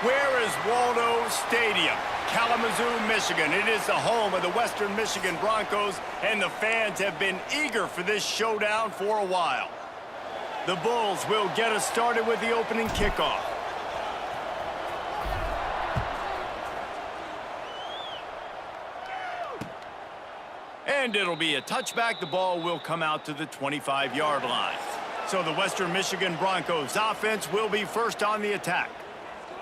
Where is Waldo Stadium? Kalamazoo, Michigan. It is the home of the Western Michigan Broncos, and the fans have been eager for this showdown for a while. The Bulls will get us started with the opening kickoff. And it'll be a touchback. The ball will come out to the 25-yard line. So the Western Michigan Broncos offense will be first on the attack.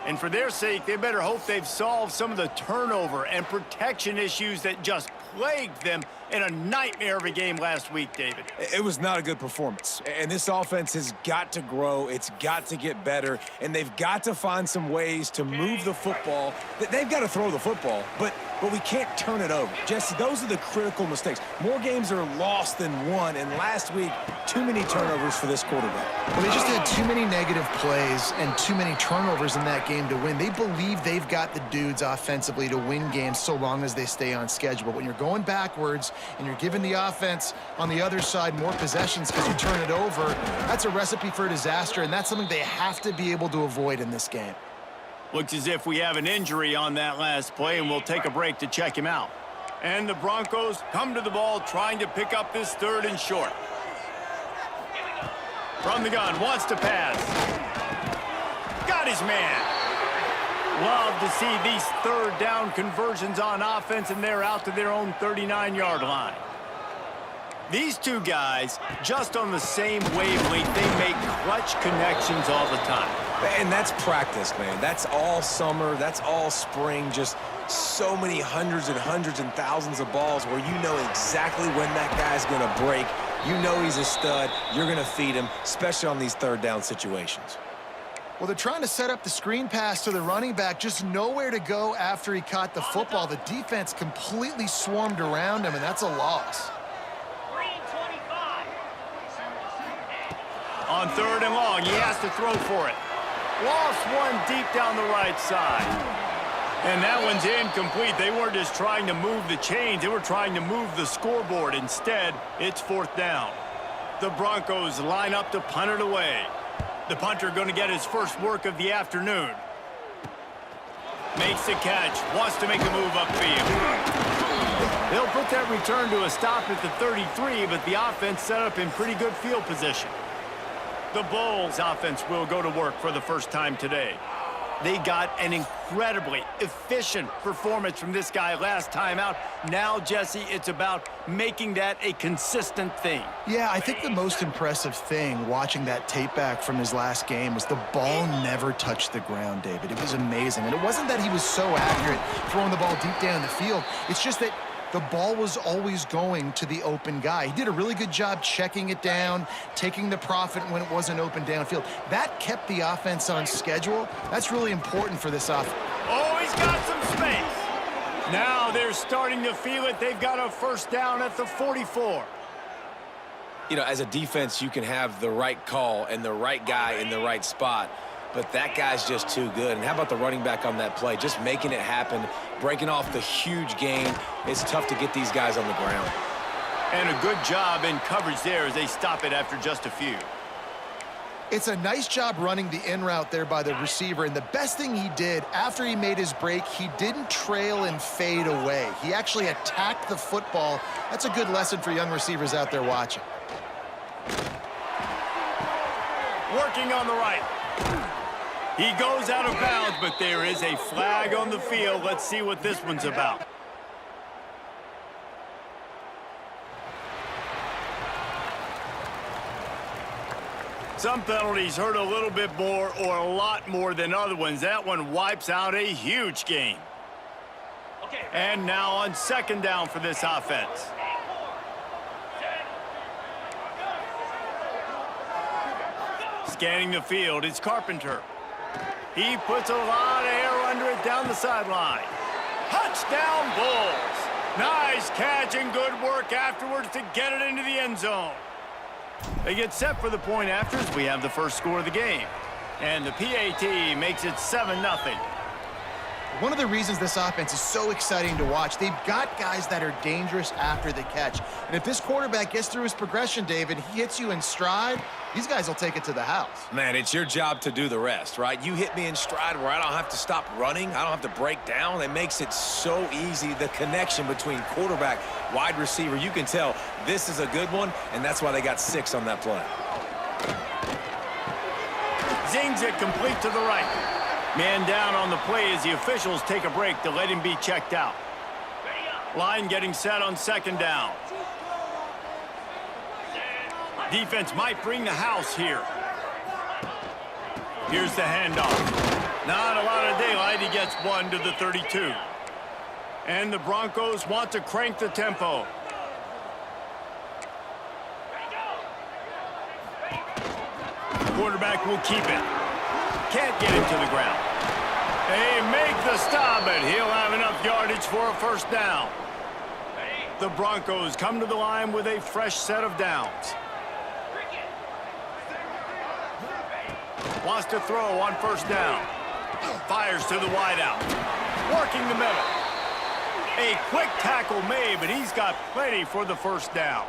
And for their sake, they better hope they've solved some of the turnover and protection issues that just plagued them in a nightmare of a game last week, David. It was not a good performance. And this offense has got to grow. It's got to get better. And they've got to find some ways to move the football. They've got to throw the football, but we can't turn it over. Jesse, those are the critical mistakes. More games are lost than won, and last week, too many turnovers for this quarterback. Well, they just had too many negative plays and too many turnovers in that game to win. They believe they've got the dudes offensively to win games so long as they stay on schedule. But when you're going backwards and you're giving the offense on the other side more possessions because you turn it over, that's a recipe for disaster, and that's something they have to be able to avoid in this game. Looks as if we have an injury on that last play, and we'll take a break to check him out. And the Broncos come to the ball trying to pick up this third and short. From the gun, wants to pass. Got his man. Love to see these third down conversions on offense, and they're out to their own 39-yard line. These two guys, just on the same wavelength, they make clutch connections all the time. And that's practice, man. That's all summer. That's all spring. Just so many hundreds and hundreds and thousands of balls where you know exactly when that guy's going to break. You know he's a stud. You're going to feed him, especially on these third down situations. Well, they're trying to set up the screen pass to the running back, just nowhere to go after he caught the football. The defense completely swarmed around him, and that's a loss. On third and long, he has to throw for it. Lost one deep down the right side. And that one's incomplete. They weren't just trying to move the chains. They were trying to move the scoreboard. Instead, it's fourth down. The Broncos line up to punt it away. The punter going to get his first work of the afternoon. Makes the catch. Wants to make a move upfield. They'll put that return to a stop at the 33, but the offense set up in pretty good field position. The Bulls offense will go to work for the first time today. They got an incredibly efficient performance from this guy last time out. Now, Jesse, it's about making that a consistent thing. Yeah, I think the most impressive thing watching that tape back from his last game was the ball never touched the ground, David. It was amazing. And it wasn't that he was so accurate throwing the ball deep down the field. It's just that the ball was always going to the open guy. He did a really good job checking it down, taking the profit when it wasn't open downfield. That kept the offense on schedule. That's really important for this offense. Oh, he's got some space. Now they're starting to feel it. They've got a first down at the 44. You know, as a defense, you can have the right call and the right guy in the right spot, but that guy's just too good. And how about the running back on that play? Just making it happen, breaking off the huge gain. It's tough to get these guys on the ground. And a good job in coverage there as they stop it after just a few. It's a nice job running the in route there by the receiver, and the best thing he did after he made his break, he didn't trail and fade away. He actually attacked the football. That's a good lesson for young receivers out there watching. Working on the right. He goes out of bounds, but there is a flag on the field. Let's see what this one's about. Some penalties hurt a little bit more or a lot more than other ones. That one wipes out a huge game. And now on second down for this offense. Scanning the field, it's Carpenter. He puts a lot of air under it down the sideline. Touchdown, Bulls. Nice catch and good work afterwards to get it into the end zone. They get set for the point after as we have the first score of the game. And the PAT makes it 7-0. One of the reasons this offense is so exciting to watch, they've got guys that are dangerous after the catch. And if this quarterback gets through his progression, David, he hits you in stride, these guys will take it to the house. Man, it's your job to do the rest, right? You hit me in stride where I don't have to stop running. I don't have to break down. It makes it so easy, the connection between quarterback, wide receiver. You can tell this is a good one, and that's why they got 6 on that play. Zings it complete to the right. Man down on the play as the officials take a break to let him be checked out. Line getting set on 2nd down. Defense might bring the house here. Here's the handoff. Not a lot of daylight. He gets 1 to the 32. And the Broncos want to crank the tempo. Quarterback will keep it. Can't get him to the ground. They make the stop, but he'll have enough yardage for a 1st down. The Broncos come to the line with a fresh set of downs. Wants to throw on 1st down. Fires to the wideout. Working the middle. A quick tackle made, but he's got plenty for the 1st down.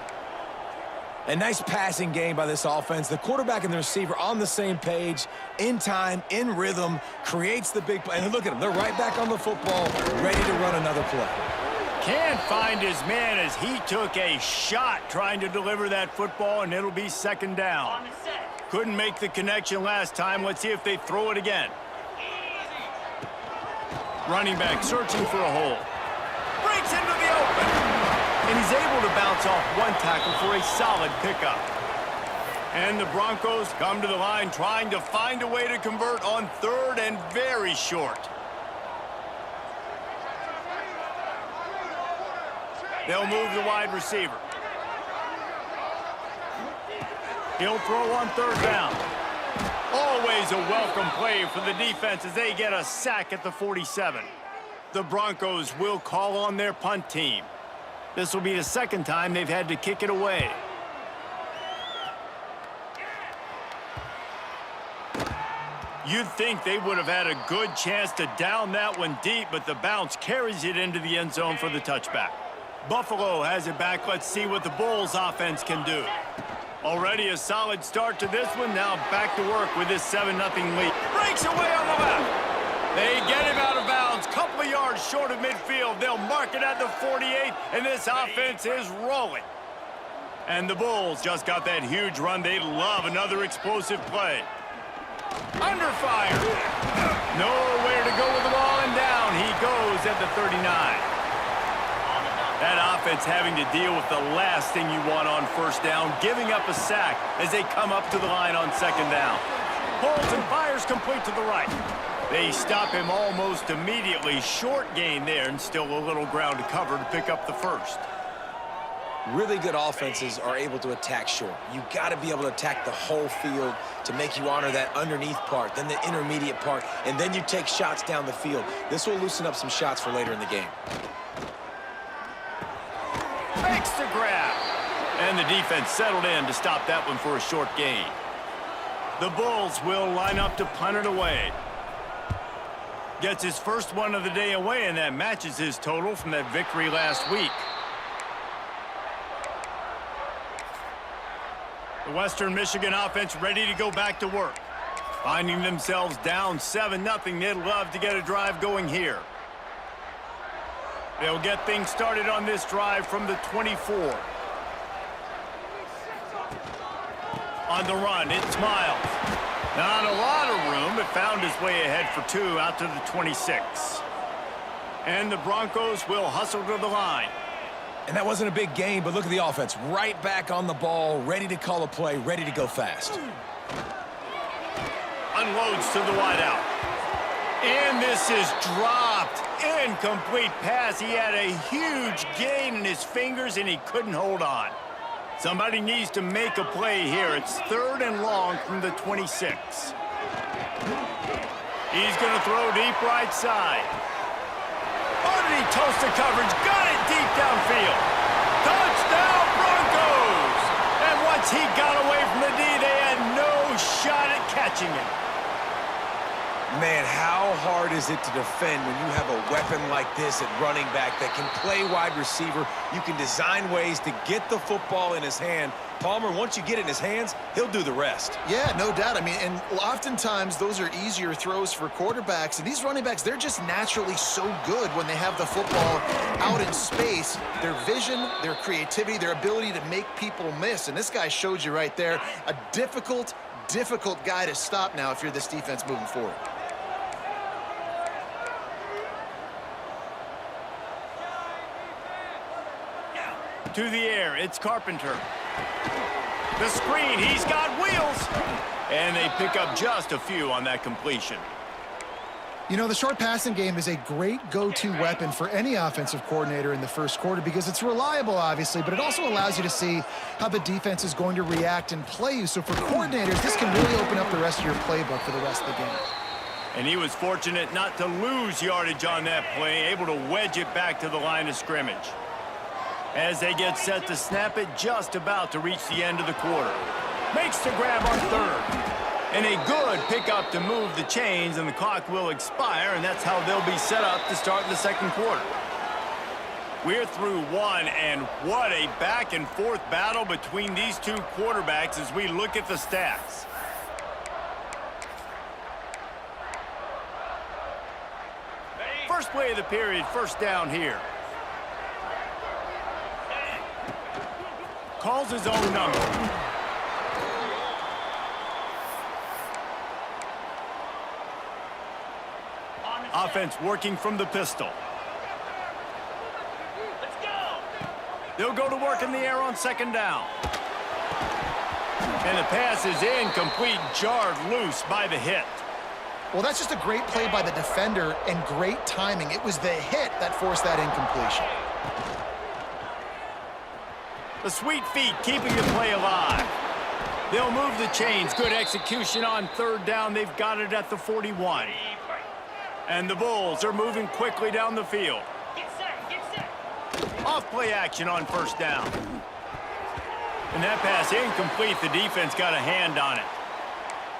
A nice passing game by this offense. The quarterback and the receiver on the same page, in time, in rhythm, creates the big play. And look at them. They're right back on the football, ready to run another play. Can't find his man as he took a shot trying to deliver that football, and it'll be 2nd down. Couldn't make the connection last time. Let's see if they throw it again. Running back searching for a hole. Breaks into the open. And he's able to bounce off 1 tackle for a solid pickup. And the Broncos come to the line trying to find a way to convert on 3rd and very short. They'll move the wide receiver. He'll throw on 3rd down. Always a welcome play for the defense as they get a sack at the 47. The Broncos will call on their punt team. This will be the 2nd time they've had to kick it away. You'd think they would have had a good chance to down that one deep, but the bounce carries it into the end zone for the touchback. Buffalo has it back. Let's see what the Bulls offense can do. Already a solid start to this one. Now back to work with this 7-0 lead. Breaks away on the left. They get him out of bounds. Couple of yards short of midfield. They'll mark it at the 48, and this offense is rolling. And the Bulls just got that huge run. They love another explosive play. Under fire. Nowhere to go with the ball, and down he goes at the 39. That offense having to deal with the last thing you want on 1st down, giving up a sack as they come up to the line on 2nd down. Pulls and fires complete to the right. They stop him almost immediately. Short gain there, and still a little ground to cover to pick up the 1st. Really good offenses are able to attack short. You got to be able to attack the whole field to make you honor that underneath part, then the intermediate part, and then you take shots down the field. This will loosen up some shots for later in the game. Makes the grab. And the defense settled in to stop that one for a short gain. The Bulls will line up to punt it away. Gets his 1st one of the day away, and that matches his total from that victory last week. The Western Michigan offense ready to go back to work. Finding themselves down 7-0, they'd love to get a drive going here. They'll get things started on this drive from the 24. On the run, it's Miles. Not a lot of room, but found his way ahead for 2 out to the 26. And the Broncos will hustle to the line. And that wasn't a big game, but look at the offense. Right back on the ball, ready to call a play, ready to go fast. Unloads to the wideout. And this is dropped. Incomplete pass. He had a huge gain in his fingers, and he couldn't hold on. Somebody needs to make a play here. It's 3rd and long from the 26. He's going to throw deep right side. Underneath toasted coverage. Got it deep downfield. Touchdown, Broncos! And once he got away from the D, they had no shot at catching him. Man, how hard is it to defend when you have a weapon like this at running back that can play wide receiver? You can design ways to get the football in his hand. Palmer, once you get it in his hands, he'll do the rest. Yeah, no doubt. I mean, and oftentimes those are easier throws for quarterbacks. And these running backs, they're just naturally so good when they have the football out in space. Their vision, their creativity, their ability to make people miss. And this guy showed you right there, a difficult guy to stop now if you're this defense moving forward. To the air, it's Carpenter. The screen, he's got wheels. And they pick up just a few on that completion. You know, the short passing game is a great go-to weapon for any offensive coordinator in the first quarter because it's reliable, obviously, but it also allows you to see how the defense is going to react and play you. So for coordinators, this can really open up the rest of your playbook for the rest of the game. And he was fortunate not to lose yardage on that play, able to wedge it back to the line of scrimmage. As they get set to snap it, just about to reach the end of the quarter. Makes the grab on third. And a good pickup to move the chains, and the clock will expire, and that's how they'll be set up to start the second quarter. We're through one, and what a back-and-forth battle between these two quarterbacks as we look at the stats. First play of the period, first down here. Calls his own number. Offense working from the pistol. Let's go. They'll go to work in the air on second down. And the pass is incomplete, jarred loose by the hit. Well, that's just a great play by the defender and great timing. It was the hit that forced that incompletion. The sweet feet keeping the play alive. They'll move the chains. Good execution on third down. They've got it at the 41. And the Bulls are moving quickly down the field. Get set. Off play action on first down. And that pass incomplete. The defense got a hand on it.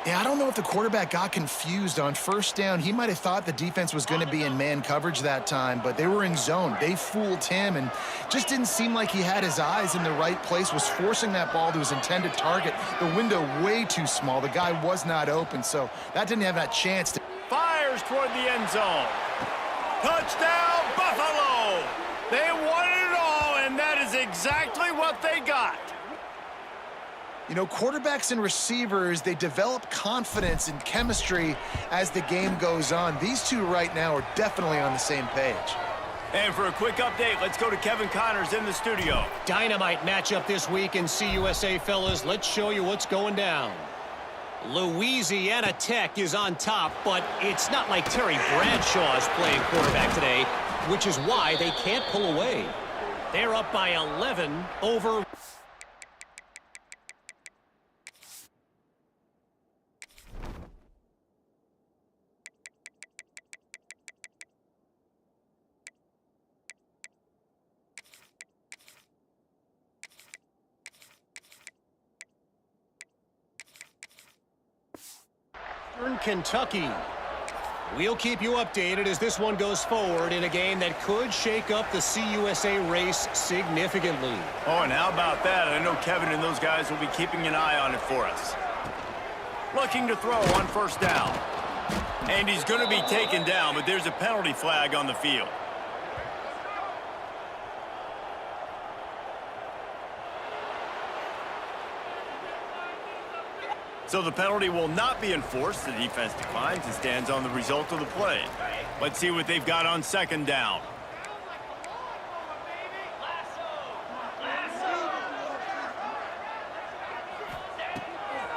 Yeah, I don't know if the quarterback got confused on first down. He might have thought the defense was going to be in man coverage that time, but they were in zone. They fooled him and just didn't seem like he had his eyes in the right place, was forcing that ball to his intended target. The window way too small. The guy was not open, so that didn't have that chance to... Fires toward the end zone. Touchdown, Buffalo! They won it all, and that is exactly what they got. You know, quarterbacks and receivers, they develop confidence and chemistry as the game goes on. These two right now are definitely on the same page. And for a quick update, let's go to Kevin Connors in the studio. Dynamite matchup this week in CUSA, fellas. Let's show you what's going down. Louisiana Tech is on top, but it's not like Terry Bradshaw's playing quarterback today, which is why they can't pull away. They're up by 11 over... Kentucky. We'll keep you updated as this one goes forward in a game that could shake up the CUSA race significantly. Oh, and how about that? I know Kevin and those guys will be keeping an eye on it for us. Looking to throw on first down. And he's going to be taken down, but there's a penalty flag on the field. So the penalty will not be enforced. The defense declines and stands on the result of the play. Let's see what they've got on second down.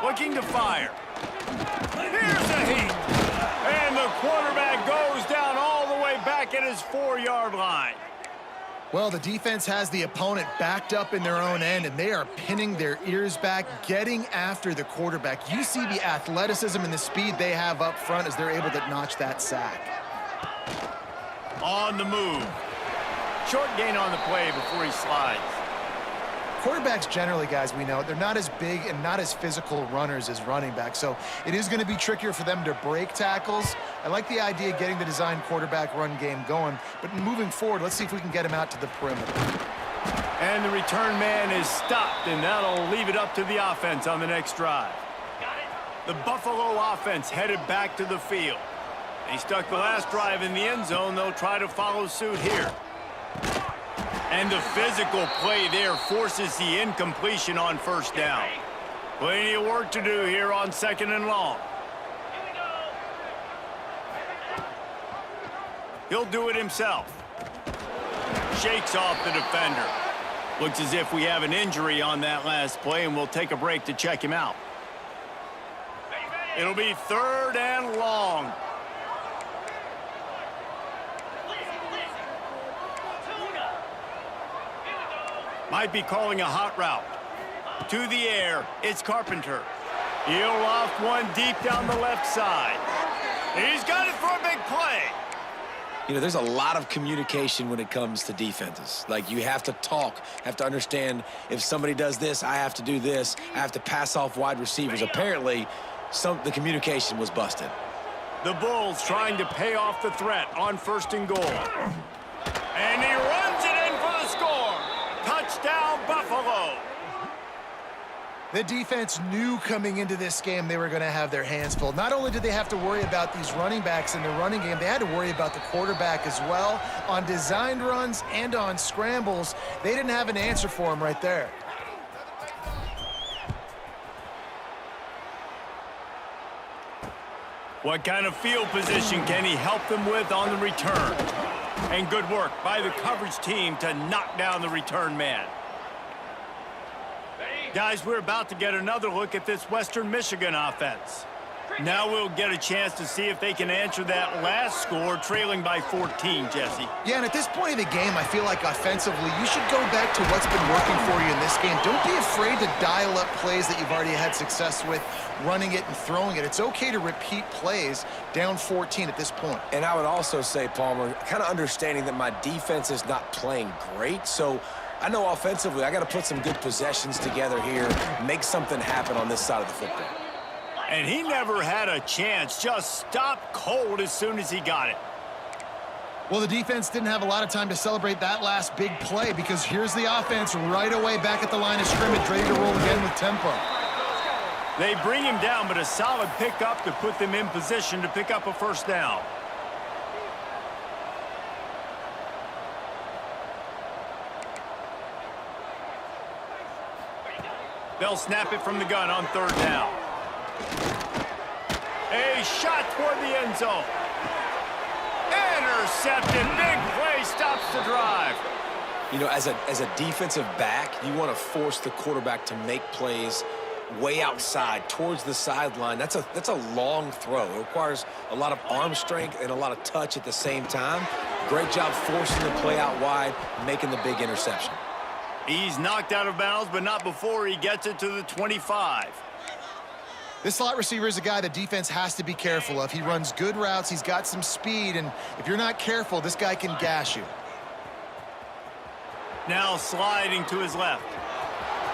Looking to fire. Here's a heat. And the quarterback goes down all the way back at his 4-yard line. Well, the defense has the opponent backed up in their own end, and they are pinning their ears back, getting after the quarterback. You see the athleticism and the speed they have up front as they're able to notch that sack. On the move. Short gain on the play before he slides. quarterbacks generally, guys, we know, they're not as big and not as physical runners as running backs, so it is going to be trickier for them to break tackles. I like the idea of getting the design quarterback run game going, but moving forward, let's see if we can get him out to the perimeter. And the return man is stopped, and that'll leave it up to the offense on the next drive. The Buffalo offense headed back to the field. They stuck the last drive in the end zone. They'll try to follow suit here. And the physical play there forces the incompletion on first down. Plenty of work to do here on 2nd and long. He'll do it himself. Shakes off the defender. Looks as if we have an injury on that last play, and we'll take a break to check him out. It'll be 3rd and long. Might be calling a hot route. To the air, it's Carpenter. He'll loft one deep down the left side. He's got it for a big play. You know, there's a lot of communication when it comes to defenses. Like, you have to talk, have to understand if somebody does this, I have to do this. I have to pass off wide receivers. Apparently, the communication was busted. The Bulls trying to pay off the threat on 1st and goal. And he runs it in for the score. Touchdown, Buffalo. The defense knew coming into this game they were going to have their hands full. Not only did they have to worry about these running backs in the running game, they had to worry about the quarterback as well. On designed runs and on scrambles, they didn't have an answer for him right there. What kind of field position can he help them with on the return? And good work by the coverage team to knock down the return man. Guys, we're about to get another look at this Western Michigan offense. Now we'll get a chance to see if they can answer that last score, trailing by 14, Jesse. Yeah, and at this point of the game, I feel like offensively, you should go back to what's been working for you in this game. Don't be afraid to dial up plays that you've already had success with, running it and throwing it. It's okay to repeat plays down 14 at this point. And I would also say, Palmer, kind of understanding that my defense is not playing great, so I know offensively I got to put some good possessions together here, make something happen on this side of the football. And he never had a chance, just stopped cold as soon as he got it. Well, the defense didn't have a lot of time to celebrate that last big play because here's the offense right away back at the line of scrimmage, ready to roll again with tempo. They bring him down, but a solid pickup to put them in position to pick up a 1st down. They'll snap it from the gun on 3rd down. A shot toward the end zone. Intercepted. Big play stops the drive. You know, as a defensive back, you want to force the quarterback to make plays way outside towards the sideline. That's a long throw. It requires a lot of arm strength and a lot of touch at the same time. Great job forcing the play out wide, making the big interception. He's knocked out of bounds, but not before he gets it to the 25. This slot receiver is a guy the defense has to be careful of. He runs good routes, he's got some speed, and if you're not careful, this guy can gash you. Now sliding to his left.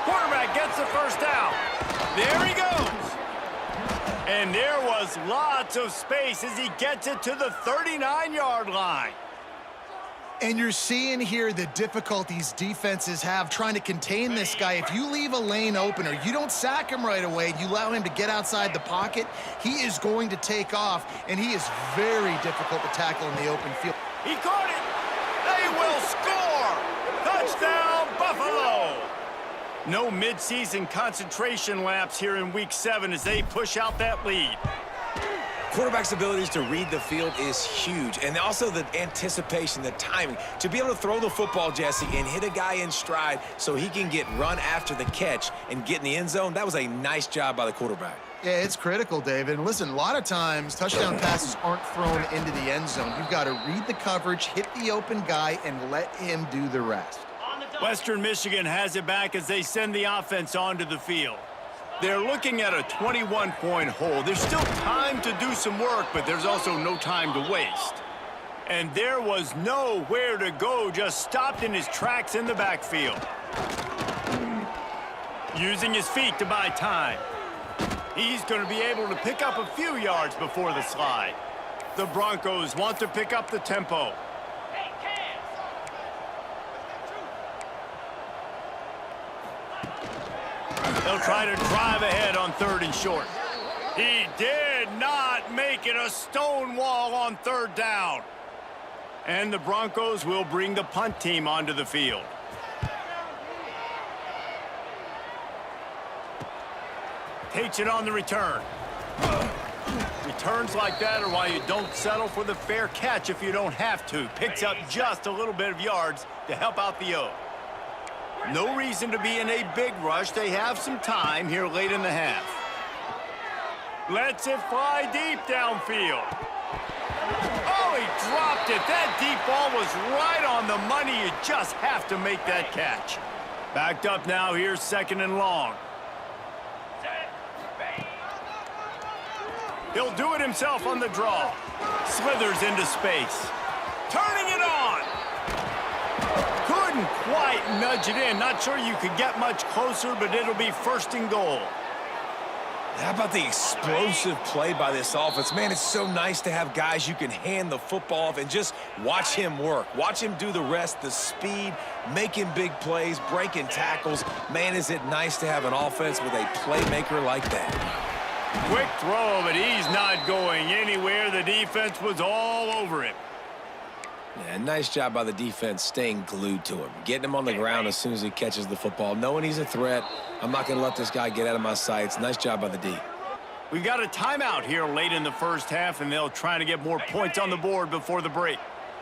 Quarterback gets the 1st down. There he goes. And there was lots of space as he gets it to the 39-yard line. And you're seeing here the difficulties defenses have trying to contain this guy. If you leave a lane open or you don't sack him right away, you allow him to get outside the pocket, he is going to take off, and he is very difficult to tackle in the open field. He caught it. They will score. Touchdown, Buffalo. No midseason concentration laps here in Week 7 as they push out that lead. Quarterback's abilities to read the field is huge, and also the anticipation, the timing. To be able to throw the football, Jesse, and hit a guy in stride so he can get run after the catch and get in the end zone, that was a nice job by the quarterback. Yeah, it's critical, David. And listen, a lot of times touchdown passes aren't thrown into the end zone. You've got to read the coverage, hit the open guy, and let him do the rest. Western Michigan has it back as they send the offense onto the field. They're looking at a 21-point hole. There's still time to do some work, but there's also no time to waste. And there was nowhere to go, just stopped in his tracks in the backfield. Using his feet to buy time. He's going to be able to pick up a few yards before the slide. The Broncos want to pick up the tempo. They'll try to drive ahead on 3rd and short. He did not make it a stone wall on 3rd down. And the Broncos will bring the punt team onto the field. Takes it on the return. Returns like that are why you don't settle for the fair catch if you don't have to. Picks up just a little bit of yards to help out the O. No reason to be in a big rush. They have some time here late in the half. Lets it fly deep downfield. Oh, he dropped it. That deep ball was right on the money. You just have to make that catch. Backed up now. Here's 2nd and long. He'll do it himself on the draw. Slithers into space. Turning it on. Couldn't quite nudge it in. Not sure you could get much closer, but it'll be 1st and goal. How about the explosive play by this offense? Man, it's so nice to have guys you can hand the football off and just watch him work. Watch him do the rest, the speed, making big plays, breaking tackles. Man, is it nice to have an offense with a playmaker like that. Quick throw, but he's not going anywhere. The defense was all over him. Yeah, nice job by the defense staying glued to him. Getting him on the ground as soon as he catches the football. Knowing he's a threat. I'm not going to let this guy get out of my sights. Nice job by the D. We've got a timeout here late in the 1st half, and they'll try to get more points on the board before the break.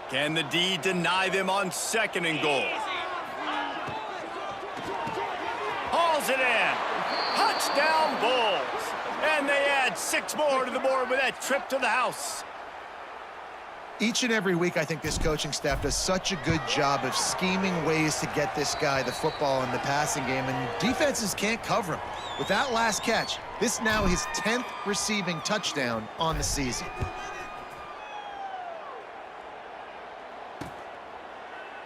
Can the D deny them on 2nd and goal? Hauls it in. Touchdown Bulls. And they add 6 more to the board with that trip to the house. Each and every week, I think this coaching staff does such a good job of scheming ways to get this guy the football in the passing game, and defenses can't cover him. With that last catch, this now his 10th receiving touchdown on the season.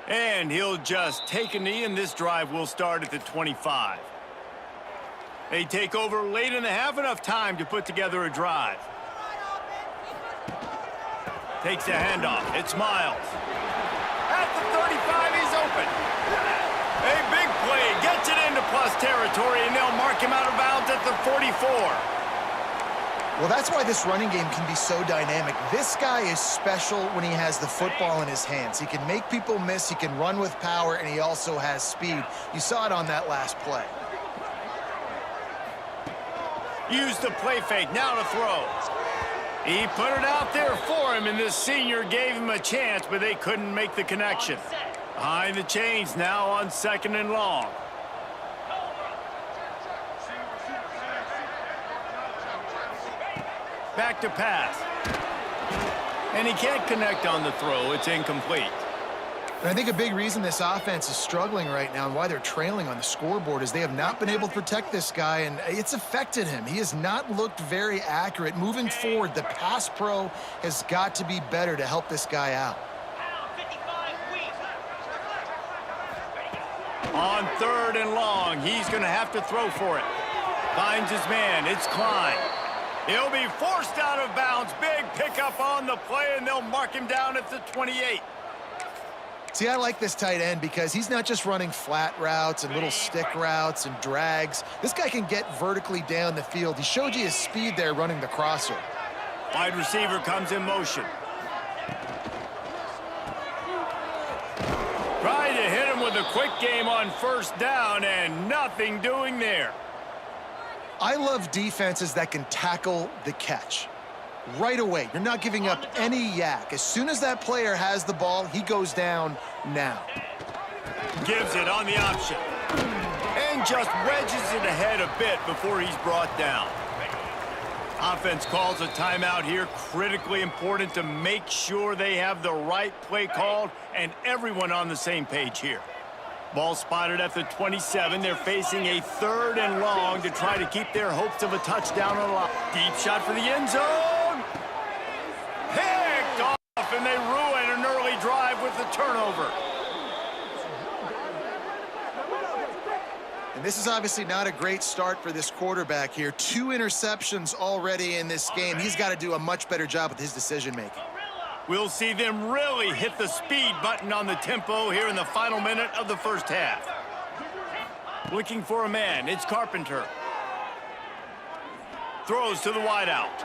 And he'll just take a knee, and this drive will start at the 25. They take over late in the half, enough time to put together a drive. Takes a handoff. It's Miles. At the 35, he's open. A big play. Gets it into plus territory, and they'll mark him out of bounds at the 44. Well, that's why this running game can be so dynamic. This guy is special when he has the football in his hands. He can make people miss, he can run with power, and he also has speed. You saw it on that last play. Used the play fake. Now to throw. He put it out there for him, and this senior gave him a chance, but they couldn't make the connection. Behind the chains now on 2nd and long. Back to pass. And he can't connect on the throw. It's incomplete. And I think a big reason this offense is struggling right now and why they're trailing on the scoreboard is they have not been able to protect this guy, and it's affected him. He has not looked very accurate. Moving forward, the pass pro has got to be better to help this guy out. On 3rd and long, he's going to have to throw for it. Finds his man. It's Klein. He'll be forced out of bounds. Big pickup on the play, and they'll mark him down at the 28. See, I like this tight end because he's not just running flat routes and little stick routes and drags. This guy can get vertically down the field. He showed you his speed there running the crosser. Wide receiver comes in motion. Trying to hit him with a quick game on 1st down, and nothing doing there. I love defenses that can tackle the catch. Right away, you're not giving up any yak. As soon as that player has the ball, he goes down now. Gives it on the option. And just wedges it ahead a bit before he's brought down. Offense calls a timeout here. Critically important to make sure they have the right play called and everyone on the same page here. Ball spotted at the 27. They're facing a 3rd and long to try to keep their hopes of a touchdown alive. Deep shot for the end zone. Picked off, and they ruin an early drive with the turnover. And this is obviously not a great start for this quarterback here. 2 interceptions already in this game. He's got to do a much better job with his decision-making. We'll see them really hit the speed button on the tempo here in the final minute of the first half. Looking for a man, it's Carpenter. Throws to the wideout.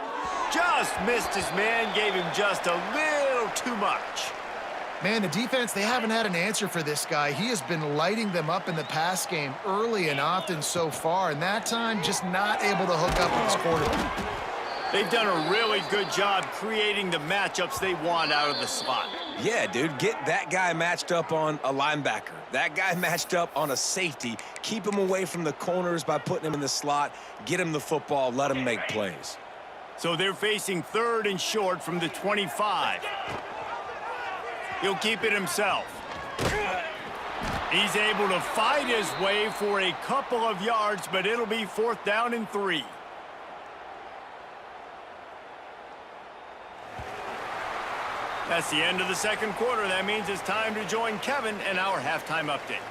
Just missed his man, gave him just a little too much. Man, the defense, they haven't had an answer for this guy. He has been lighting them up in the pass game early and often so far, and that time just not able to hook up with his quarterback. They've done a really good job creating the matchups they want out of the slot. Yeah, dude, get that guy matched up on a linebacker. That guy matched up on a safety. Keep him away from the corners by putting him in the slot. Get him the football, let him make plays. So they're facing 3rd and short from the 25. He'll keep it himself. He's able to fight his way for a couple of yards, but it'll be 4th down and 3. That's the end of the second quarter. That means it's time to join Kevin in our halftime update.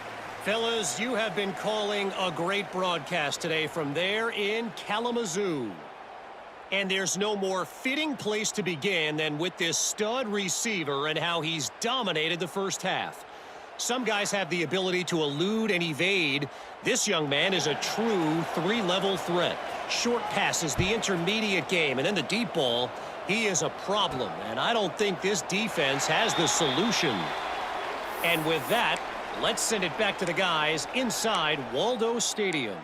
Fellas, you have been calling a great broadcast today from there in Kalamazoo. And there's no more fitting place to begin than with this stud receiver and how he's dominated the first half. Some guys have the ability to elude and evade. This young man is a true 3-level threat. Short passes, the intermediate game, and then the deep ball. He is a problem, and I don't think this defense has the solution. And with that, let's send it back to the guys inside Waldo Stadium.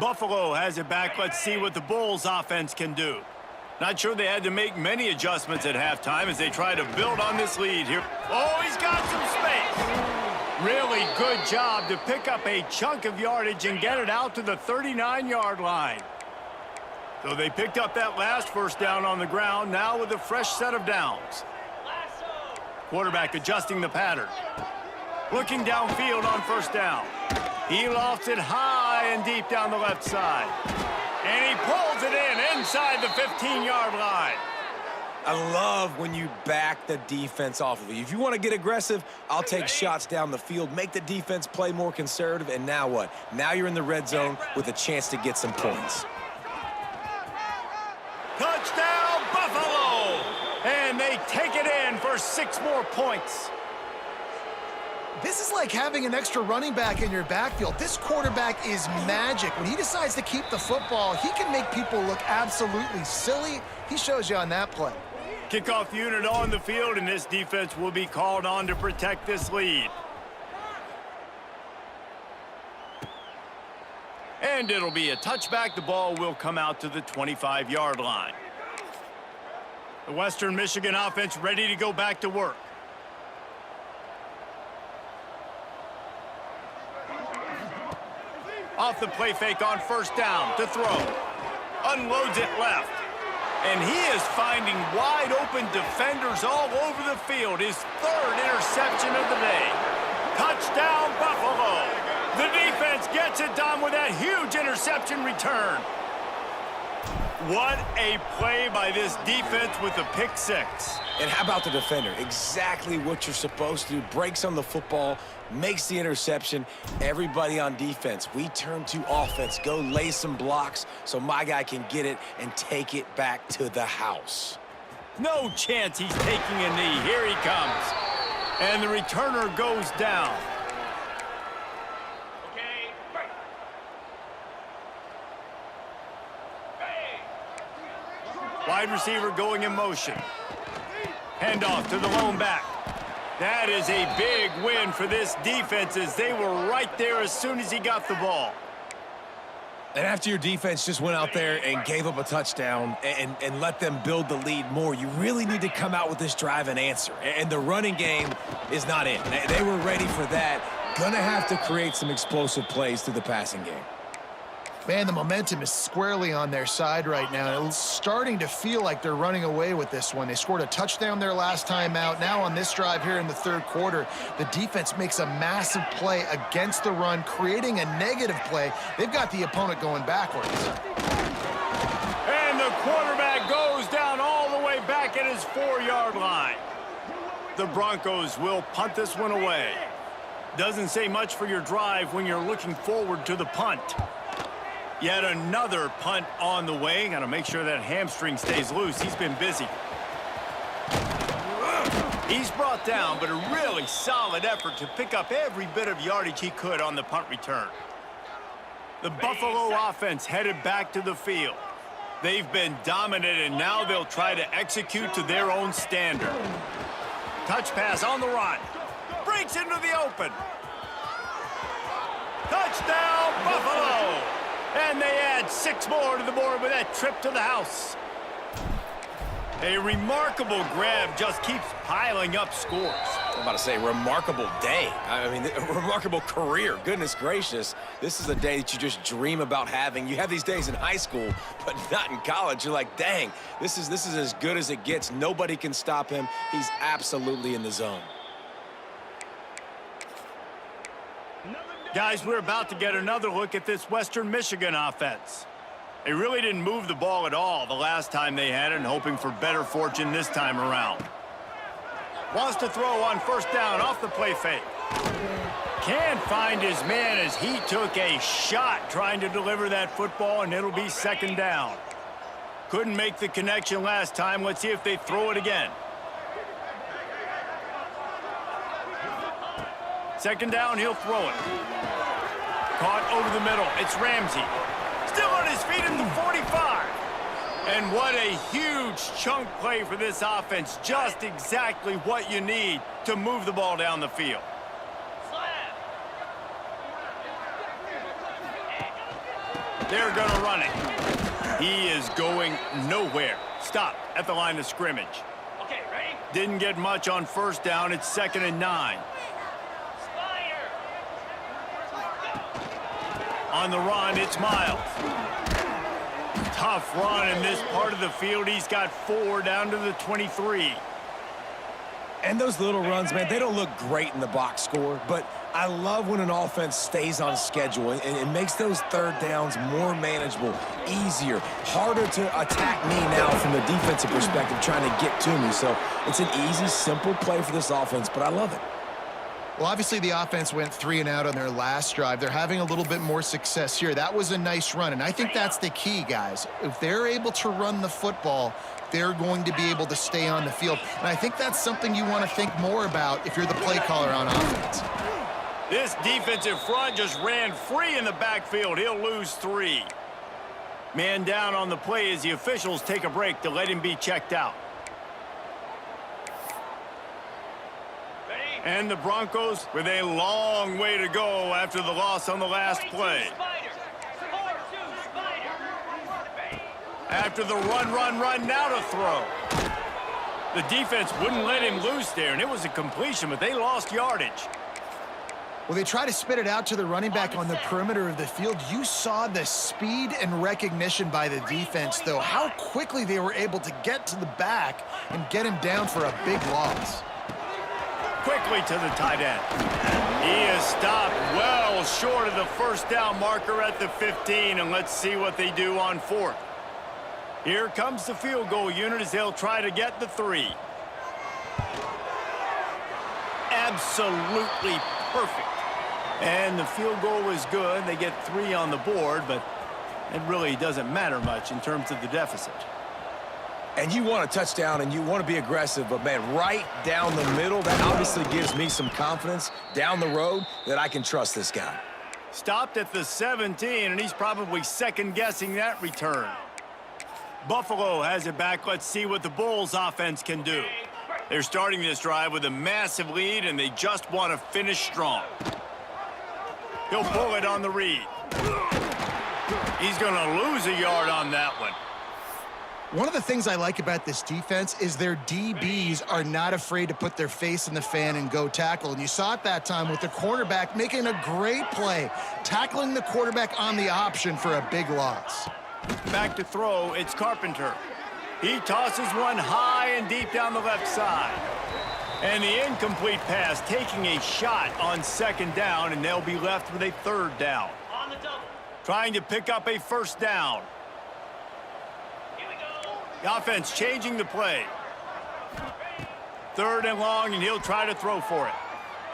Buffalo has it back. Let's see what the Bulls offense can do. Not sure they had to make many adjustments at halftime as they try to build on this lead here. Oh, he's got some space. Really good job to pick up a chunk of yardage and get it out to the 39-yard line. So they picked up that last first down on the ground, now with a fresh set of downs. Quarterback adjusting the pattern. Looking downfield on first down. He lofts it high and deep down the left side. And he pulls it in inside the 15-yard line. I love when you back the defense off of you. If you want to get aggressive, I'll take shots down the field, make the defense play more conservative, and now what? Now you're in the red zone with a chance to get some points. Touchdown, Buffalo! And they take it in for 6 more points. This is like having an extra running back in your backfield. This quarterback is magic. When he decides to keep the football, he can make people look absolutely silly. He shows you on that play. Kickoff unit on the field, and this defense will be called on to protect this lead. And it'll be a touchback. The ball will come out to the 25-yard line. The Western Michigan offense ready to go back to work. Off the play fake on first down to throw. Unloads it left. And he is finding wide open defenders all over the field. His 3rd interception of the day. Touchdown, Buffalo. The defense gets it done with that huge interception return. What a play by this defense with the pick 6. And how about the defender? Exactly what you're supposed to do. Breaks on the football, makes the interception. Everybody on defense, we turn to offense. Go lay some blocks so my guy can get it and take it back to the house. No chance he's taking a knee. Here he comes. And the returner goes down. Wide receiver going in motion. Handoff to the lone back. That is a big win for this defense as they were right there as soon as he got the ball. And after your defense just went out there and gave up a touchdown and let them build the lead more, you really need to come out with this drive and answer. And the running game is not in. They were ready for that. Gonna have to create some explosive plays through the passing game. Man, the momentum is squarely on their side right now. It's starting to feel like they're running away with this one. They scored a touchdown their last time out. Now on this drive here in the 3rd quarter, the defense makes a massive play against the run, creating a negative play. They've got the opponent going backwards. And the quarterback goes down all the way back at his 4-yard line. The Broncos will punt this one away. Doesn't say much for your drive when you're looking forward to the punt. Yet another punt on the way. Got to make sure that hamstring stays loose. He's been busy. He's brought down, but a really solid effort to pick up every bit of yardage he could on the punt return. The Buffalo offense headed back to the field. They've been dominant, and now they'll try to execute to their own standard. Touch pass on the run. Breaks into the open. Touchdown, Buffalo! And they add 6 more to the board with that trip to the house. A remarkable grab just keeps piling up scores. I'm about to say, remarkable day. I mean, a remarkable career. Goodness gracious. This is a day that you just dream about having. You have these days in high school, but not in college. You're like, dang, this is as good as it gets. Nobody can stop him. He's absolutely in the zone. Guys, we're about to get another look at this Western Michigan offense. They really didn't move the ball at all the last time they had it, and hoping for better fortune this time around. Wants to throw on first down off the play fake. Can't find his man as he took a shot trying to deliver that football, and it'll be second down. Couldn't make the connection last time. Let's see if they throw it again. Second down, he'll throw it. Caught over the middle. It's Ramsey. Still on his feet at the 45. And what a huge chunk play for this offense. Just exactly what you need to move the ball down the field. They're going to run it. He is going nowhere. Stop at the line of scrimmage. Okay, ready? Didn't get much on first down. It's 2nd and 9. On the run, it's Miles. Tough run in this part of the field. He's got 4 down to the 23. And those little runs, man, they don't look great in the box score, but I love when an offense stays on schedule and it makes those third downs more manageable, easier, harder to attack me now from a defensive perspective trying to get to me. So it's an easy, simple play for this offense, but I love it. Well, obviously the offense went 3 and out on their last drive. They're having a little bit more success here. That was a nice run, and I think that's the key, guys. If they're able to run the football, they're going to be able to stay on the field. And I think that's something you want to think more about if you're the play caller on offense. This defensive front just ran free in the backfield. He'll lose 3. Man down on the play as the officials take a break to let him be checked out. And the Broncos with a long way to go after the loss on the last play. After the run, now to throw. The defense wouldn't let him loose there, and it was a completion, but they lost yardage. Well, they try to spit it out to the running back on the perimeter of the field. You saw the speed and recognition by the defense, though, how quickly they were able to get to the back and get him down for a big loss. Quickly to the tight end. He is stopped well short of the first down marker at the 15, and let's see what they do on 4th. Here comes the field goal unit as they'll try to get the 3. Absolutely perfect. And the field goal was good. They get 3 on the board, but it really doesn't matter much in terms of the deficit. And you want a touchdown and you want to be aggressive, but, man, right down the middle, that obviously gives me some confidence down the road that I can trust this guy. Stopped at the 17, and he's probably second-guessing that return. Buffalo has it back. Let's see what the Bulls offense can do. They're starting this drive with a massive lead, and they just want to finish strong. He'll pull it on the read. He's going to lose a yard on that one. One of the things I like about this defense is their DBs are not afraid to put their face in the fan and go tackle. And you saw it that time with the cornerback making a great play, tackling the quarterback on the option for a big loss. Back to throw, it's Carpenter. He tosses one high and deep down the left side. And the incomplete pass taking a shot on 2nd down, and they'll be left with a 3rd down. On the double. Trying to pick up a 1st down. The offense changing the play. 3rd and long, and he'll try to throw for it.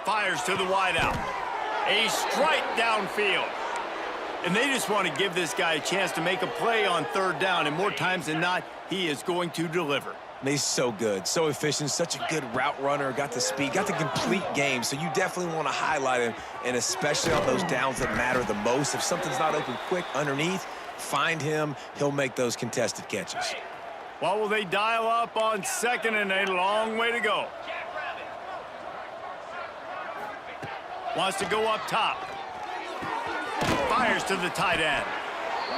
Fires to the wideout. A strike downfield. And they just want to give this guy a chance to make a play on third down, and more times than not, he is going to deliver. He's so good, so efficient, such a good route runner, got the speed, got the complete game, so you definitely want to highlight him, and especially on those downs that matter the most. If something's not open quick underneath, find him, he'll make those contested catches. What will they dial up on second, and a long way to go? Wants to go up top. Fires to the tight end.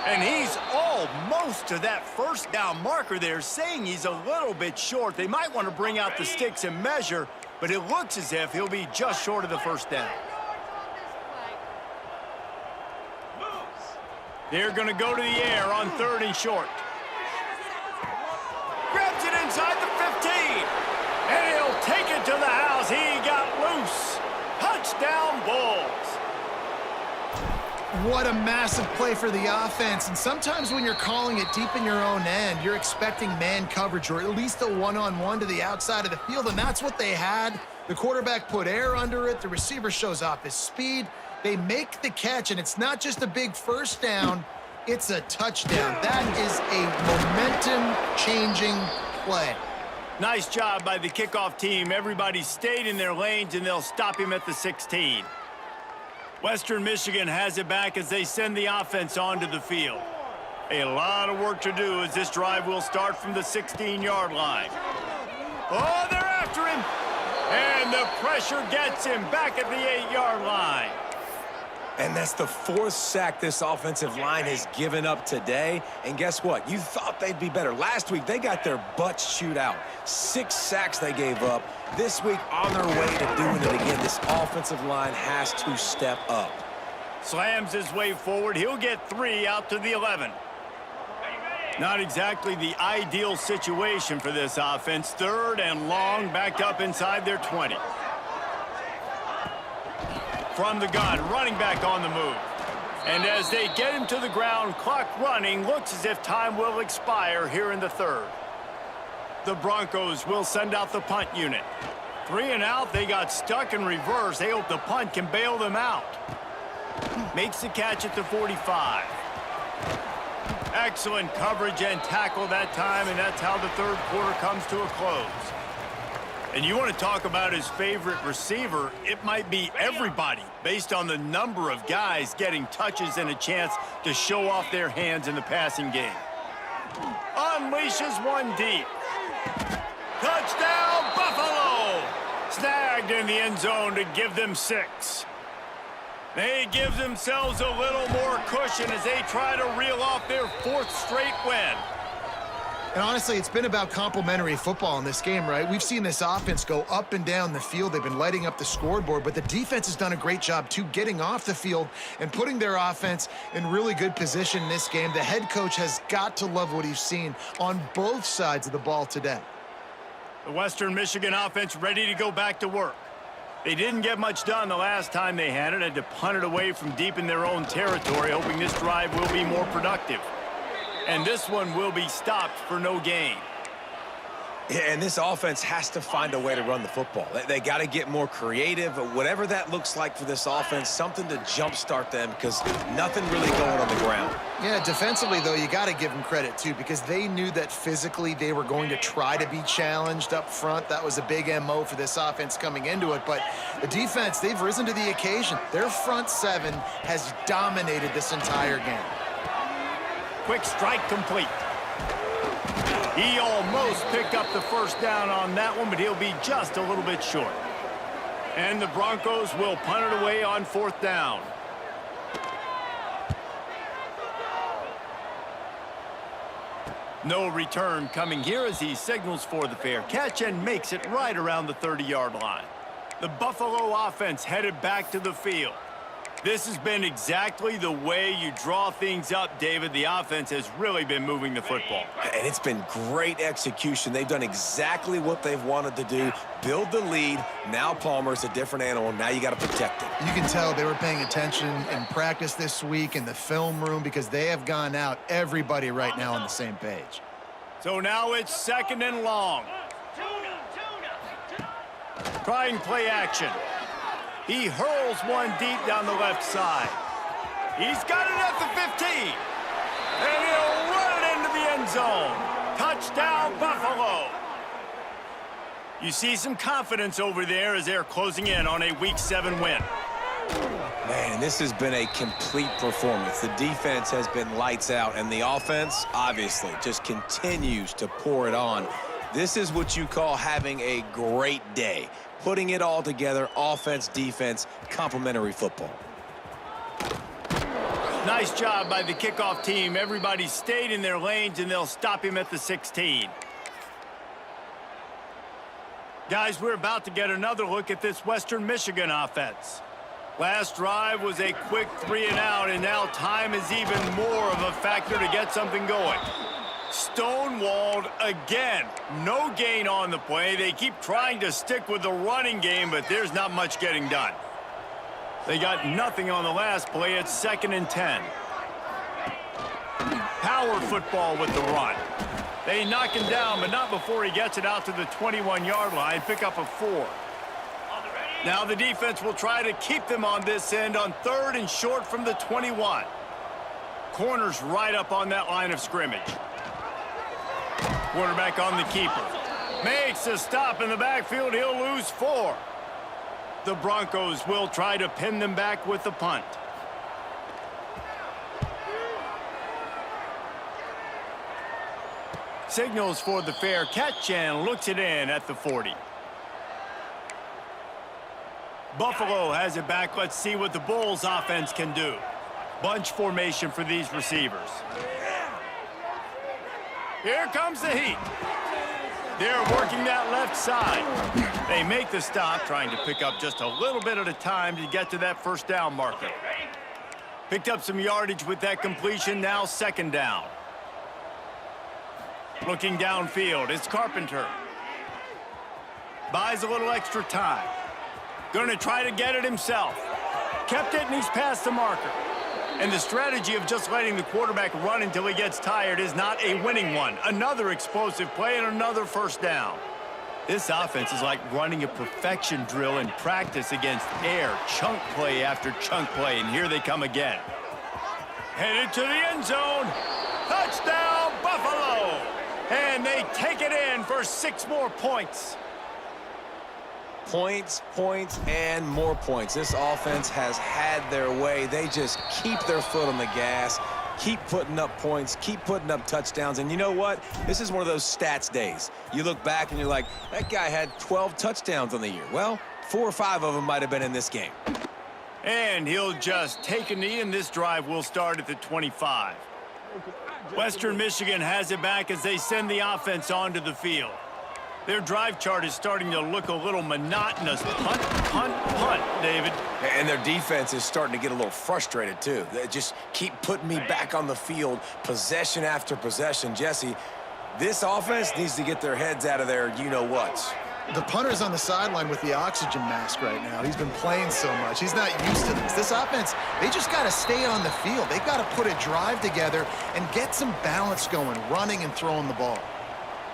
And he's almost to that first down marker there, saying he's a little bit short. They might want to bring out the sticks and measure, but it looks as if he'll be just short of the first down. They're going to go to the air on third and short. Grabs it inside the 15. And he'll take it to the house. He got loose. Touchdown, Bulls. What a massive play for the offense. And sometimes when you're calling it deep in your own end, you're expecting man coverage or at least a one-on-one to the outside of the field, and that's what they had. The quarterback put air under it. The receiver shows off his speed. They make the catch, and it's not just a big first down. It's a touchdown. That is a momentum-changing play. Nice job by the kickoff team. Everybody stayed in their lanes, and they'll stop him at the 16. Western Michigan has it back as they send the offense onto the field. A lot of work to do as this drive will start from the 16-yard line. Oh, they're after him. And the pressure gets him back at the 8-yard line. And that's the fourth sack this offensive line has given up today. And guess what? You thought they'd be better. Last week, they got their butts chewed out. 6 sacks they gave up. This week, on their way to doing it again, this offensive line has to step up. Slams his way forward. He'll get 3 out to the 11. Not exactly the ideal situation for this offense. Third and long, backed up inside their 20. From the gun, running back on the move. And as they get him to the ground, clock running, looks as if time will expire here in the third. The Broncos will send out the punt unit. 3 and out, they got stuck in reverse. They hope the punt can bail them out. Makes the catch at the 45. Excellent coverage and tackle that time, and that's how the third quarter comes to a close. And you want to talk about his favorite receiver, it might be everybody based on the number of guys getting touches and a chance to show off their hands in the passing game. Unleashes one deep. Touchdown, Buffalo! Snagged in the end zone to give them 6. They give themselves a little more cushion as they try to reel off their 4th straight win. And honestly, it's been about complementary football in this game, right? We've seen this offense go up and down the field. They've been lighting up the scoreboard, but the defense has done a great job, too, getting off the field and putting their offense in really good position in this game. The head coach has got to love what he's seen on both sides of the ball today. The Western Michigan offense ready to go back to work. They didn't get much done the last time they had it, had to punt it away from deep in their own territory, hoping this drive will be more productive. And this one will be stopped for no gain. Yeah, and this offense has to find a way to run the football. They got to get more creative, whatever that looks like for this offense, something to jumpstart them because nothing really going on the ground. Yeah, defensively, though, you got to give them credit, too, because they knew that physically they were going to try to be challenged up front. That was a big MO for this offense coming into it. But the defense, they've risen to the occasion. Their front 7 has dominated this entire game. Quick strike complete. He almost picked up the first down on that one, but he'll be just a little bit short. And the Broncos will punt it away on 4th down. No return coming here as he signals for the fair catch and makes it right around the 30-yard line. The Buffalo offense headed back to the field. This has been exactly the way you draw things up, David. The offense has really been moving the football. And it's been great execution. They've done exactly what they've wanted to do. Build the lead. Now Palmer's a different animal. Now you got to protect it. You can tell they were paying attention in practice this week in the film room because they have gone out, everybody right now on the same page. So now it's 2nd and long. Trying play action. He hurls one deep down the left side. He's got it at the 15. And he'll run it into the end zone. Touchdown, Buffalo. You see some confidence over there as they're closing in on a Week 7 win. Man, this has been a complete performance. The defense has been lights out, and the offense, obviously, just continues to pour it on. This is what you call having a great day. Putting it all together, offense, defense, complementary football. Nice job by the kickoff team. Everybody stayed in their lanes, and they'll stop him at the 16. Guys, we're about to get another look at this Western Michigan offense. Last drive was a quick 3-and-out, and now time is even more of a factor to get something going. Stonewalled again. No gain on the play. They keep trying to stick with the running game, but there's not much getting done. They got nothing on the last play. It's 2nd and 10. Power football with the run. They knock him down, but not before he gets it out to the 21-yard line. Pick up a 4. Now the defense will try to keep them on this end on 3rd and short from the 21. Corners right up on that line of scrimmage. Quarterback on the keeper. Makes a stop in the backfield. He'll lose 4. The Broncos will try to pin them back with the punt. Signals for the fair catch and looks it in at the 40. Buffalo has it back. Let's see what the Bulls offense can do. Bunch formation for these receivers. Here comes the heat. They're working that left side. They make the stop, trying to pick up just a little bit at a time to get to that first down marker. Picked up some yardage with that completion, now 2nd down. Looking downfield, it's Carpenter. Buys a little extra time. Gonna try to get it himself. Kept it and he's past the marker. And the strategy of just letting the quarterback run until he gets tired is not a winning one. Another explosive play and another first down. This offense is like running a perfection drill in practice against air. Chunk play after chunk play, and here they come again. Headed to the end zone. Touchdown, Buffalo! And they take it in for 6 more points. Points, points, and more points. This offense has had their way. They just keep their foot on the gas, keep putting up points, keep putting up touchdowns. And you know what? This is one of those stats days. You look back and you're like, that guy had 12 touchdowns on the year. Well, 4 or 5 of them might have been in this game. And he'll just take a knee, and this drive will start at the 25. Western Michigan has it back as they send the offense onto the field. Their drive chart is starting to look a little monotonous. Punt, punt, punt, David. And their defense is starting to get a little frustrated, too. They just keep putting me back on the field, possession after possession. Jesse, this offense needs to get their heads out of their you-know-whats. The punter's on the sideline with the oxygen mask right now. He's been playing so much. He's not used to this. This offense, they just got to stay on the field. They got to put a drive together and get some balance going, running and throwing the ball.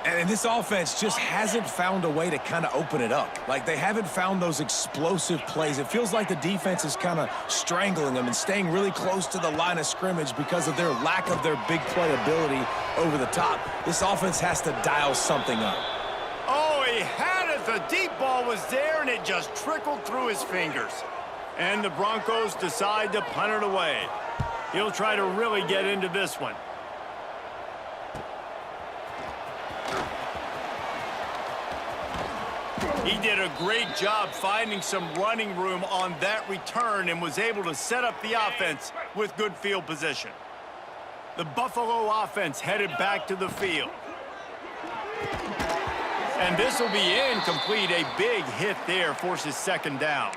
And this offense just hasn't found a way to kind of open it up. Like, they haven't found those explosive plays. It feels like the defense is kind of strangling them and staying really close to the line of scrimmage because of their lack of their big play ability over the top. This offense has to dial something up. Oh, he had it. The deep ball was there, and it just trickled through his fingers. And the Broncos decide to punt it away. He'll try to really get into this one. He did a great job finding some running room on that return and was able to set up the offense with good field position. The Buffalo offense headed back to the field. And this will be incomplete. A big hit there forces 2nd down.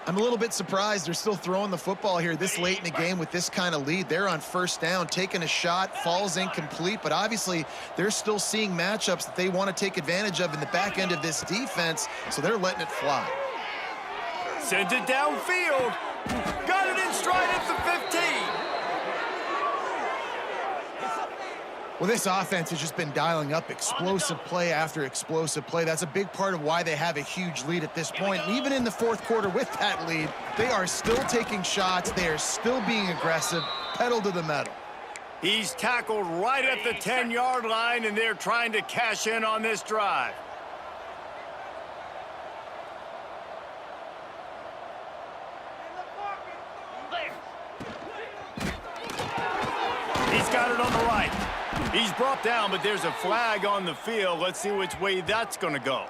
I'm a little bit surprised they're still throwing the football here this late in the game with this kind of lead. They're on 1st down, taking a shot, falls incomplete, but obviously they're still seeing matchups that they want to take advantage of in the back end of this defense, so they're letting it fly. Sends it downfield. Got it in stride at the 15. Well, this offense has just been dialing up explosive play after explosive play. That's a big part of why they have a huge lead at this point. And even in the fourth quarter with that lead, they are still taking shots. They are still being aggressive, pedal to the metal. He's tackled right at the 10-yard line, and they're trying to cash in on this drive. He's got it on the right. He's brought down, but there's a flag on the field. Let's see which way that's going to go.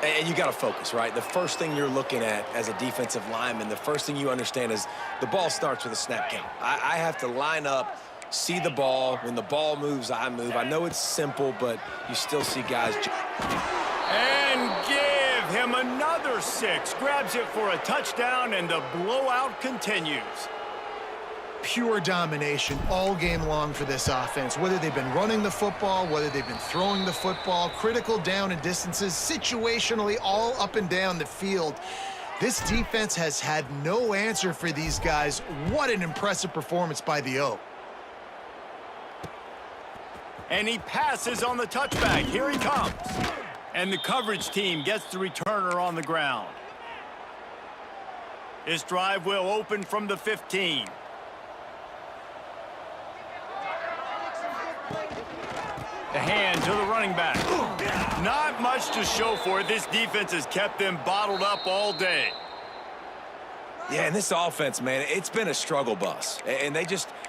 And you got to focus, right? The first thing you're looking at as a defensive lineman, the first thing you understand is the ball starts with a snap count. I have to line up, see the ball. When the ball moves, I move. I know it's simple, but you still see guys. And give him another 6. Grabs it for a touchdown, and the blowout continues. Pure domination all game long for this offense. Whether they've been running the football, whether they've been throwing the football, critical down and distances, situationally all up and down the field. This defense has had no answer for these guys. What an impressive performance by the O. And he passes on the touchback. Here he comes. And the coverage team gets the returner on the ground. This drive will open from the 15. The hand to the running back. Not much to show for it. This defense has kept them bottled up all day. Yeah, and this offense, man, it's been a struggle bus. And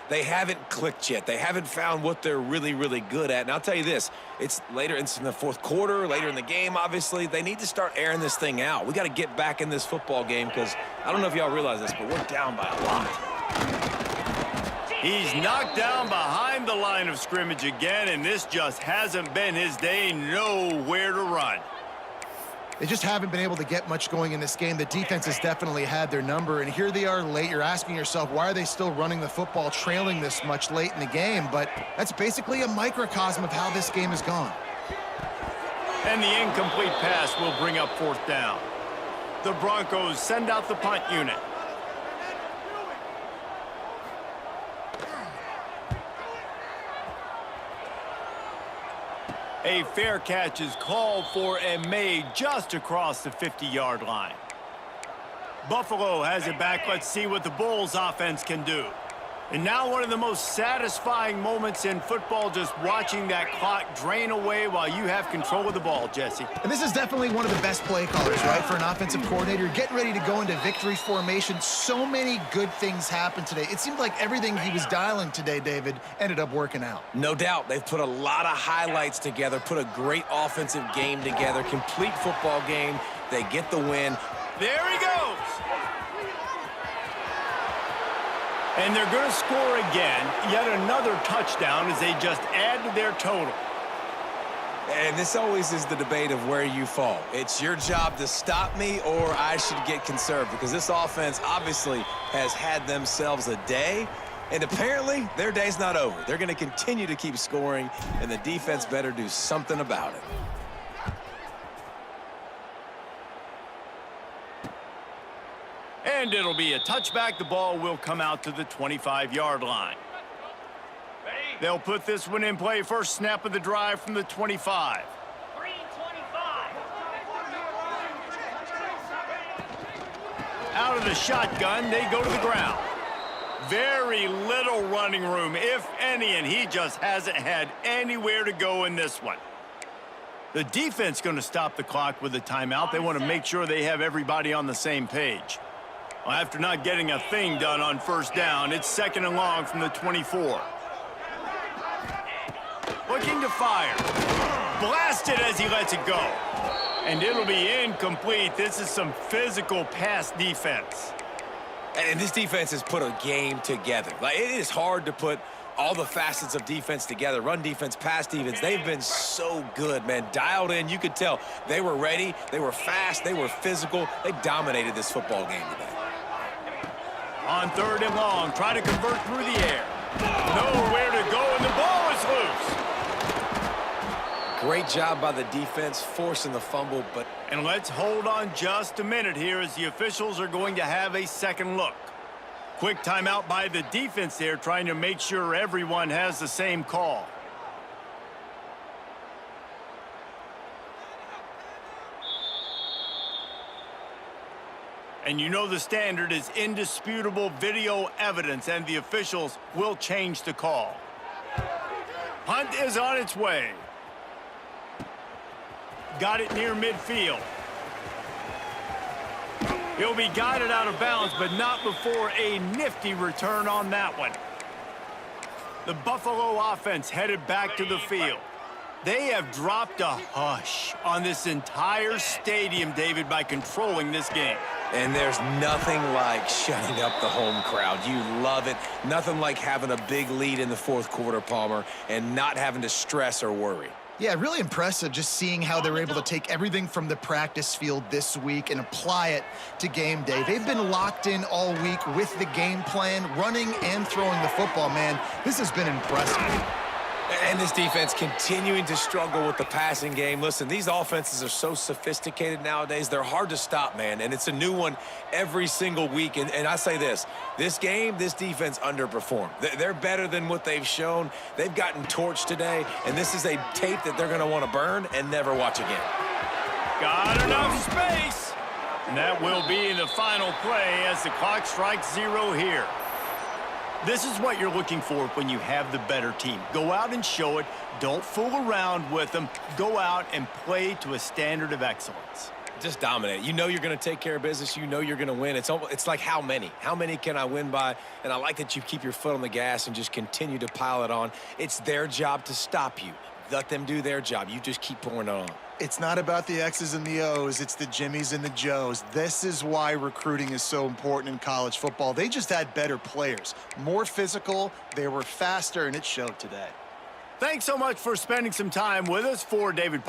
they haven't clicked yet. They haven't found what they're really, really good at. And I'll tell you this, it's in the fourth quarter, later in the game, obviously. They need to start airing this thing out. We got to get back in this football game because I don't know if y'all realize this, but we're down by a lot. He's knocked down behind the line of scrimmage again, and this just hasn't been his day. Nowhere to run. They just haven't been able to get much going in this game. The defense has definitely had their number, and here they are late. You're asking yourself, why are they still running the football, trailing this much late in the game? But that's basically a microcosm of how this game has gone. And the incomplete pass will bring up fourth down. The Broncos send out the punt unit. A fair catch is called for and made just across the 50-yard line. Buffalo has it back. Let's see what the Bulls offense can do. And now one of the most satisfying moments in football, just watching that clock drain away while you have control of the ball, Jesse. And this is definitely one of the best play callers, right, for an offensive coordinator. Getting ready to go into victory formation. So many good things happened today. It seemed like everything he was dialing today, David, ended up working out. No doubt. They've put a lot of highlights together, put a great offensive game together, complete football game. They get the win. There he goes. And they're going to score again, yet another touchdown as they just add to their total. And this always is the debate of where you fall. It's your job to stop me or I should get conserved because this offense obviously has had themselves a day. And apparently their day's not over. They're going to continue to keep scoring, and the defense better do something about it. And it'll be a touchback. The ball will come out to the 25-yard line. They'll put this one in play. First snap of the drive from the 25. Out of the shotgun, they go to the ground. Very little running room, if any, and he just hasn't had anywhere to go in this one. The defense going to stop the clock with a timeout. They want to make sure they have everybody on the same page. Well, after not getting a thing done on first down, it's second and long from the 24. Looking to fire. Blasted as he lets it go. And it'll be incomplete. This is some physical pass defense. And this defense has put a game together. Like, it is hard to put all the facets of defense together. Run defense, pass defense. They've been so good, man. Dialed in. You could tell they were ready. They were fast. They were physical. They dominated this football game today. On third and long, try to convert through the air. Nowhere to go, and the ball is loose. Great job by the defense, forcing the fumble, but... And let's hold on just a minute here as the officials are going to have a second look. Quick timeout by the defense there, trying to make sure everyone has the same call. And you know the standard is indisputable video evidence, and the officials will change the call. Punt is on its way. Got it near midfield. He'll be guided out of bounds, but not before a nifty return on that one. The Buffalo offense headed back to the field. They have dropped a hush on this entire stadium, David, by controlling this game. And there's nothing like shutting up the home crowd. You love it. Nothing like having a big lead in the fourth quarter, Palmer, and not having to stress or worry. Yeah, really impressive just seeing how they're able to take everything from the practice field this week and apply it to game day. They've been locked in all week with the game plan, running and throwing the football, man. This has been impressive. And this defense continuing to struggle with the passing game. Listen, these offenses are so sophisticated nowadays. They're hard to stop, man. And it's a new one every single week. And I say this game, this defense underperformed. They're better than what they've shown. They've gotten torched today. And this is a tape that they're going to want to burn and never watch again. Got enough space. And that will be the final play as the clock strikes 0 here. This is what you're looking for when you have the better team. Go out and show it. Don't fool around with them. Go out and play to a standard of excellence. Just dominate. You know you're going to take care of business. You know you're going to win. It's like how many? How many can I win by? And I like that you keep your foot on the gas and just continue to pile it on. It's their job to stop you. Let them do their job. You just keep pouring it on. It's not about the X's and the O's. It's the Jimmies and the Joes. This is why recruiting is so important in college football. They just had better players, more physical, they were faster, and it showed today. Thanks so much for spending some time with us. For David